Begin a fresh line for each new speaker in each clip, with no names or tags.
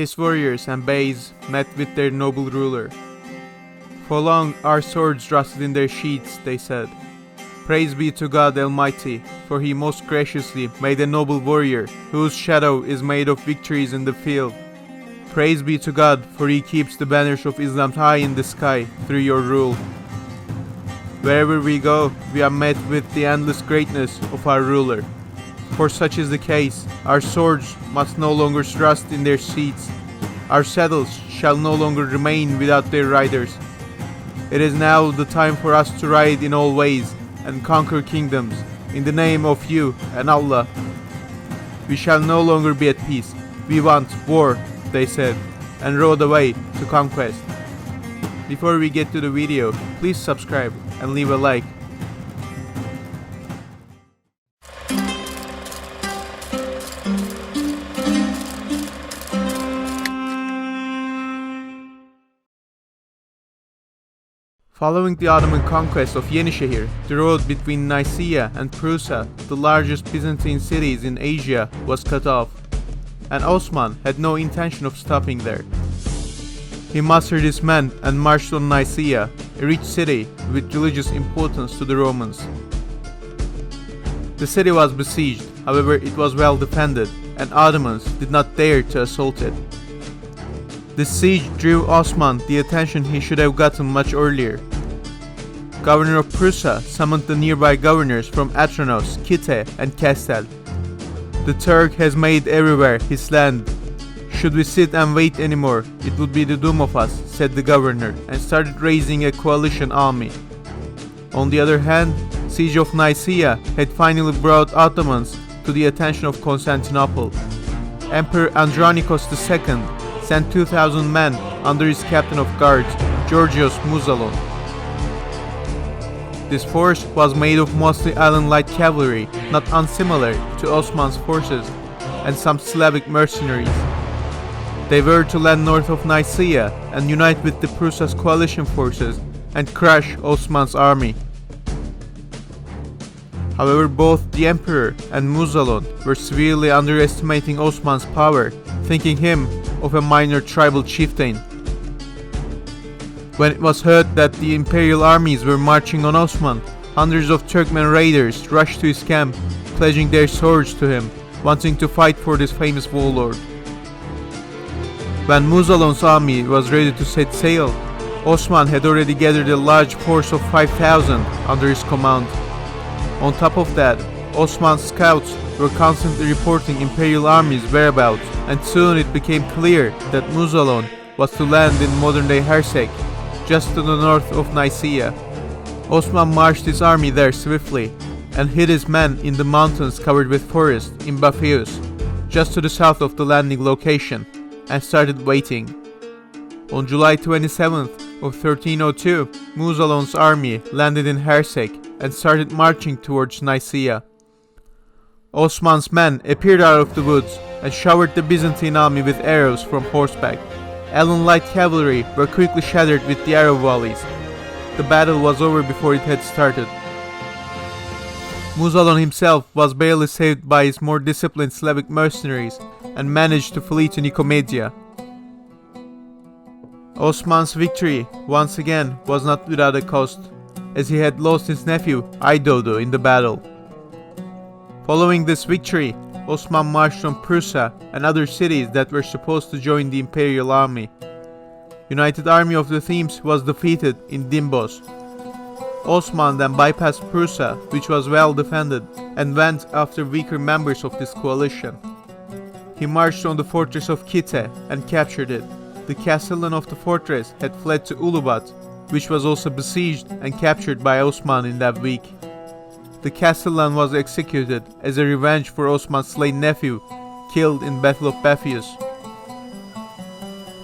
His warriors and beys met with their noble ruler. "For long our swords rusted in their sheaths," they said. "Praise be to God Almighty, for He most graciously made a noble warrior, whose shadow is made of victories in the field. Praise be to God, for He keeps the banners of Islam high in the sky through your rule. Wherever we go, we are met with the endless greatness of our ruler. For such is the case, our swords must no longer rust in their sheaths. Our saddles shall no longer remain without their riders. It is now the time for us to ride in all ways and conquer kingdoms in the name of you and Allah. We shall no longer be at peace. We want war," they said, and rode away to conquest. Before we get to the video, please subscribe and leave a like. Following the Ottoman conquest of Yenişehir, the road between Nicaea and Prusa, the largest Byzantine cities in Asia, was cut off, and Osman had no intention of stopping there. He mustered his men and marched on Nicaea, a rich city with religious importance to the Romans. The city was besieged, however it was well defended, and Ottomans did not dare to assault it. The siege drew Osman the attention he should have gotten much earlier. Governor of Prusa summoned the nearby governors from Atranos, Kite, and Kestel. "The Turk has made everywhere his land. Should we sit and wait anymore, it would be the doom of us," said the governor, and started raising a coalition army. On the other hand, siege of Nicaea had finally brought Ottomans to the attention of Constantinople. Emperor Andronikos II sent 2,000 men under his captain of guards, Georgios Mouzalon. This force was made of mostly island light cavalry, not unsimilar to Osman's forces, and some Slavic mercenaries. They were to land north of Nicaea and unite with the Prusa's coalition forces and crush Osman's army. However, both the emperor and Mouzalon were severely underestimating Osman's power, thinking him of a minor tribal chieftain. When it was heard that the imperial armies were marching on Osman, hundreds of Turkmen raiders rushed to his camp, pledging their swords to him, wanting to fight for this famous warlord. When Mouzalon's army was ready to set sail, Osman had already gathered a large force of 5,000 under his command. On top of that, Osman's scouts were constantly reporting imperial armies' whereabouts, and soon it became clear that Mouzalon was to land in modern-day Hersek, just to the north of Nicaea. Osman marched his army there swiftly, and hid his men in the mountains covered with forest in Bapheous, just to the south of the landing location, and started waiting. On July 27th of 1302, Mouzalon's army landed in Hersek and started marching towards Nicaea. Osman's men appeared out of the woods and showered the Byzantine army with arrows from horseback. Allen light cavalry were quickly shattered with the arrow volleys. The battle was over before it had started. Mouzalon himself was barely saved by his more disciplined Slavic mercenaries and managed to flee to Nicomedia. Osman's victory, once again, was not without a cost, as he had lost his nephew Aydoğdu in the battle. Following this victory, Osman marched on Prusa and other cities that were supposed to join the imperial army. United Army of the Themes was defeated in Dimbos. Osman then bypassed Prusa, which was well defended, and went after weaker members of this coalition. He marched on the fortress of Kite and captured it. The castellan of the fortress had fled to Ulubat, which was also besieged and captured by Osman in that week. The castellan was executed as a revenge for Osman's slain nephew, killed in Battle of Bapheous.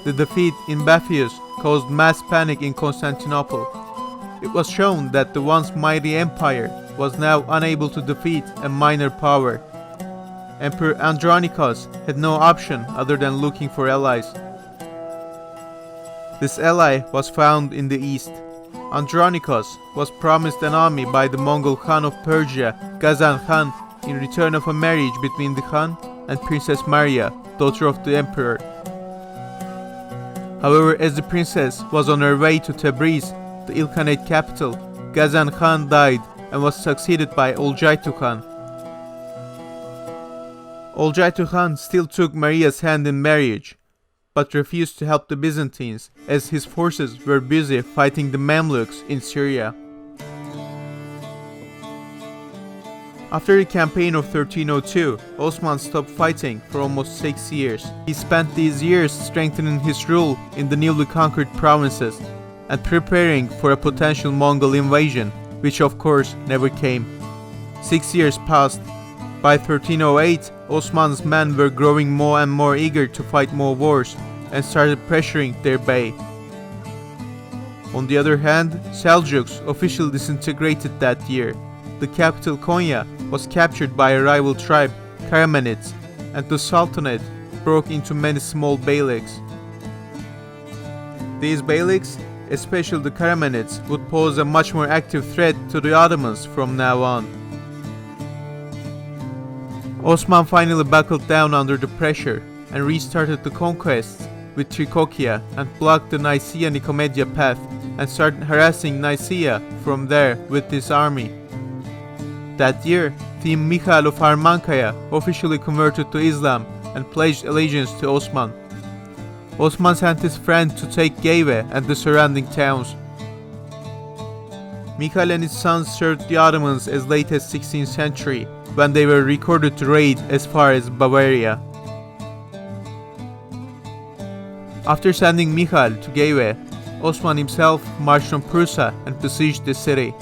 The defeat in Baphius caused mass panic in Constantinople. It was shown that the once mighty empire was now unable to defeat a minor power. Emperor Andronikos had no option other than looking for allies. This ally was found in the east. Andronikos was promised an army by the Mongol Khan of Persia, Ghazan Khan, in return of a marriage between the Khan and Princess Maria, daughter of the emperor. However, as the princess was on her way to Tabriz, the Ilkhanate capital, Ghazan Khan died and was succeeded by Olcaytu Khan. Olcaytu Khan still took Maria's hand in marriage, but refused to help the Byzantines as his forces were busy fighting the Mamluks in Syria. After the campaign of 1302, Osman stopped fighting for almost 6 years. He spent these years strengthening his rule in the newly conquered provinces and preparing for a potential Mongol invasion, which of course never came. 6 years passed. By 1308, Osman's men were growing more and more eager to fight more wars and started pressuring their bey. On the other hand, Seljuks officially disintegrated that year. The capital Konya was captured by a rival tribe, Karamanids, and the Sultanate broke into many small beyliks. These beyliks, especially the Karamanids, would pose a much more active threat to the Ottomans from now on. Osman finally buckled down under the pressure and restarted the conquests with Trikokia and blocked the Nicaea-Nicomedia path and started harassing Nicaea from there with his army. That year, Team Mikhail of Armankaya officially converted to Islam and pledged allegiance to Osman. Osman sent his friend to take Geyve and the surrounding towns. Mikhail and his sons served the Ottomans as late as 16th century, when they were recorded to raid as far as Bavaria. After sending Mikhail to Geyve, Osman himself marched on Prusa and besieged the city.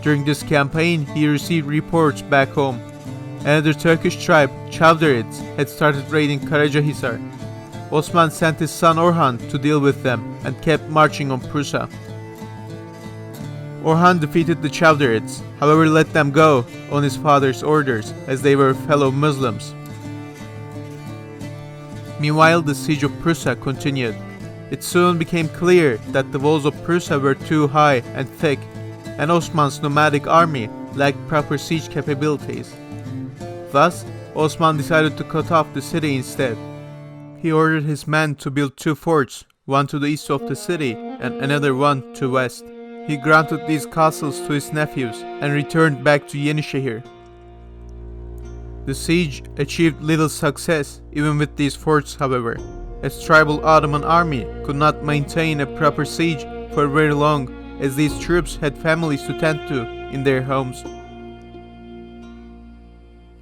During this campaign, he received reports back home. Another Turkish tribe, Çavdarids, had started raiding Karacahisar. Osman sent his son Orhan to deal with them and kept marching on Prusa. Orhan defeated the Çavdarids, however let them go on his father's orders as they were fellow Muslims. Meanwhile, the siege of Prusa continued. It soon became clear that the walls of Prusa were too high and thick, and Osman's nomadic army lacked proper siege capabilities. Thus, Osman decided to cut off the city instead. He ordered his men to build 2 forts, one to the east of the city and another one to west. He granted these castles to his nephews and returned back to Yenişehir. The siege achieved little success even with these forts, however, as tribal Ottoman army could not maintain a proper siege for very long, as these troops had families to tend to in their homes.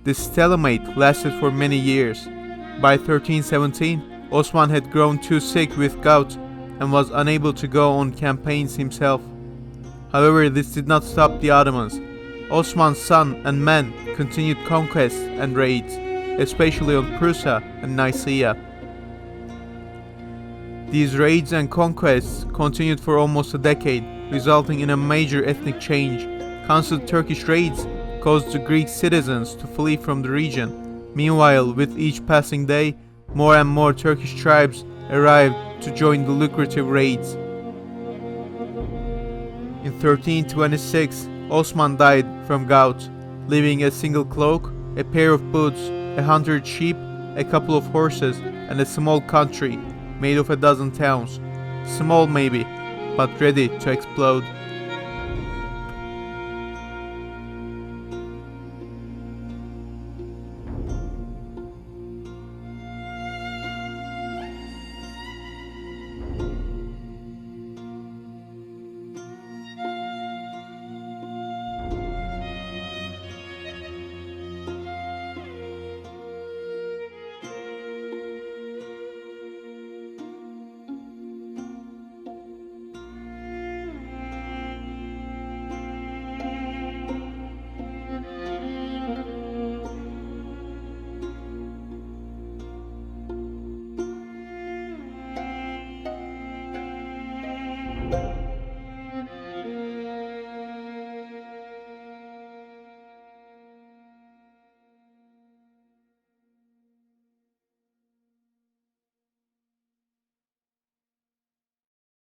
This stalemate lasted for many years. By 1317, Osman had grown too sick with gout and was unable to go on campaigns himself. However, this did not stop the Ottomans. Osman's son and men continued conquests and raids, especially on Prusa and Nicaea. These raids and conquests continued for almost a decade, resulting in a major ethnic change. Constant Turkish raids caused the Greek citizens to flee from the region. Meanwhile, with each passing day, more and more Turkish tribes arrived to join the lucrative raids. In 1326, Osman died from gout, leaving a single cloak, a pair of boots, 100 sheep, a couple of horses, and a small country made of a dozen towns. Small maybe, but ready to explode.